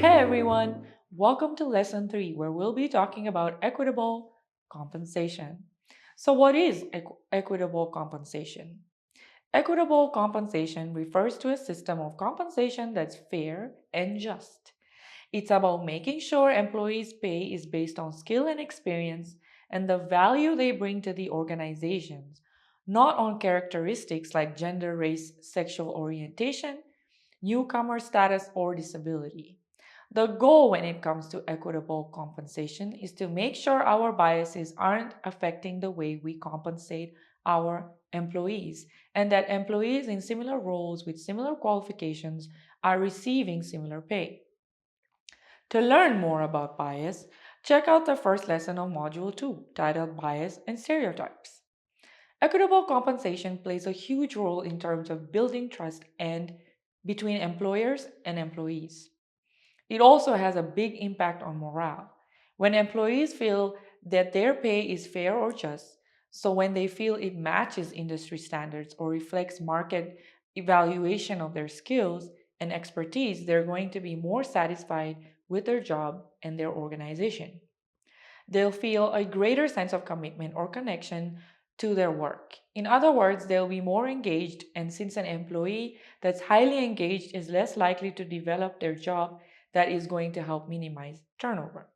Hey everyone, welcome to lesson 3 where we'll be talking about equitable compensation. So, what is equitable compensation? Equitable compensation refers to a system of compensation that's fair and just. It's about making sure employees' pay is based on skill and experience and the value they bring to the organizations, not on characteristics like gender, race, sexual orientation, newcomer status, or disability. The goal when it comes to equitable compensation is to make sure our biases aren't affecting the way we compensate our employees and that employees in similar roles with similar qualifications are receiving similar pay. To learn more about bias, check out the first lesson of Module 2 titled Bias and Stereotypes. Equitable compensation plays a huge role in terms of building trust and between employers and employees. It also has a big impact on morale. When employees feel that their pay is fair or just, so when they feel it matches industry standards or reflects market evaluation of their skills and expertise, they're going to be more satisfied with their job and their organization. They'll feel a greater sense of commitment or connection to their work. In other words, they'll be more engaged, and since an employee that's highly engaged is less likely to develop their job, that is going to help minimize turnover.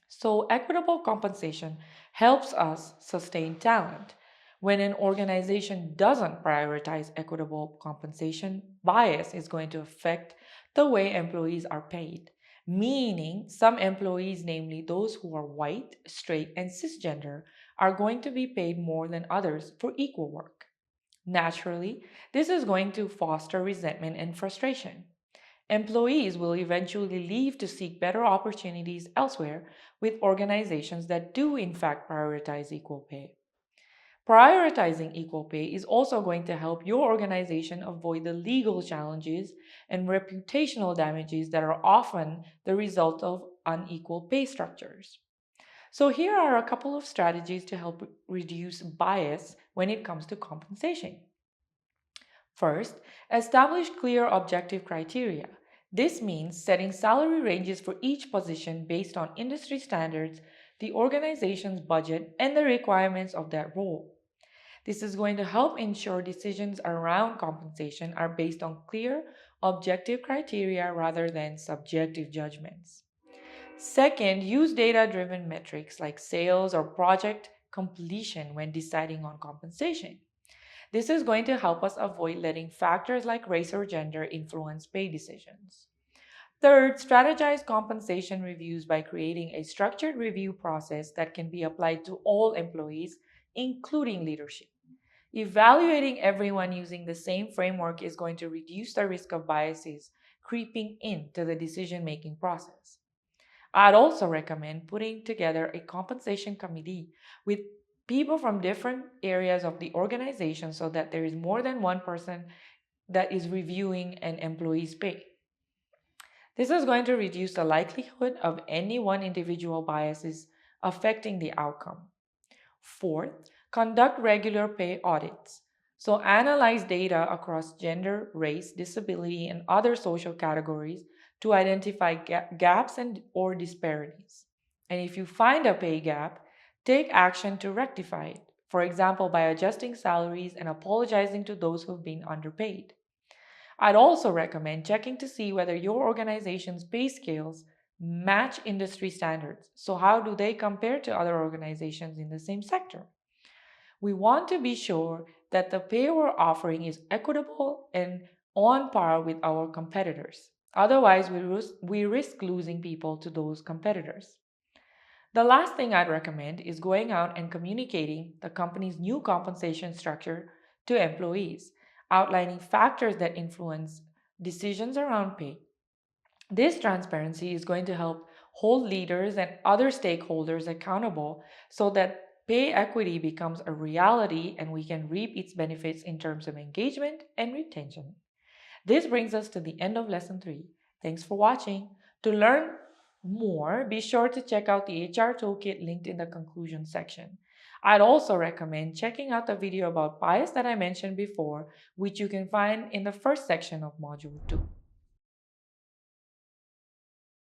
So, equitable compensation helps us sustain talent. When an organization doesn't prioritize equitable compensation, bias is going to affect the way employees are paid. Meaning, some employees, namely those who are white, straight, and cisgender, are going to be paid more than others for equal work. Naturally, this is going to foster resentment and frustration. Employees will eventually leave to seek better opportunities elsewhere with organizations that do, in fact, prioritize equal pay. Prioritizing equal pay is also going to help your organization avoid the legal challenges and reputational damages that are often the result of unequal pay structures. So, here are a couple of strategies to help reduce bias when it comes to compensation. First, establish clear objective criteria. This means setting salary ranges for each position based on industry standards, the organization's budget, and the requirements of that role. This is going to help ensure decisions around compensation are based on clear, objective criteria rather than subjective judgments. Second, use data driven metrics like sales or project completion when deciding on compensation. This is going to help us avoid letting factors like race or gender influence pay decisions. Third, strategize compensation reviews by creating a structured review process that can be applied to all employees, including leadership. Evaluating everyone using the same framework is going to reduce the risk of biases creeping into the decision making process. I'd also recommend putting together a compensation committee with people from different areas of the organization so that there is more than one person that is reviewing an employee's pay. This is going to reduce the likelihood of any one individual biases affecting the outcome. Fourth, conduct regular pay audits. So, analyze data across gender, race, disability, and other social categories to identify gaps and or disparities. And if you find a pay gap, take action to rectify it. For example, by adjusting salaries and apologizing to those who've been underpaid. I'd also recommend checking to see whether your organization's pay scales match industry standards. So, how do they compare to other organizations in the same sector? We want to be sure that the pay we're offering is equitable and on par with our competitors. Otherwise, we risk losing people to those competitors. The last thing I'd recommend is going out and communicating the company's new compensation structure to employees, outlining factors that influence decisions around pay. This transparency is going to help hold leaders and other stakeholders accountable so that pay equity becomes a reality and we can reap its benefits in terms of engagement and retention. This brings us to the end of lesson 3. Thanks for watching. To learn more, be sure to check out the HR toolkit linked in the conclusion section. I'd also recommend checking out the video about bias that I mentioned before, which you can find in the first section of Module 2.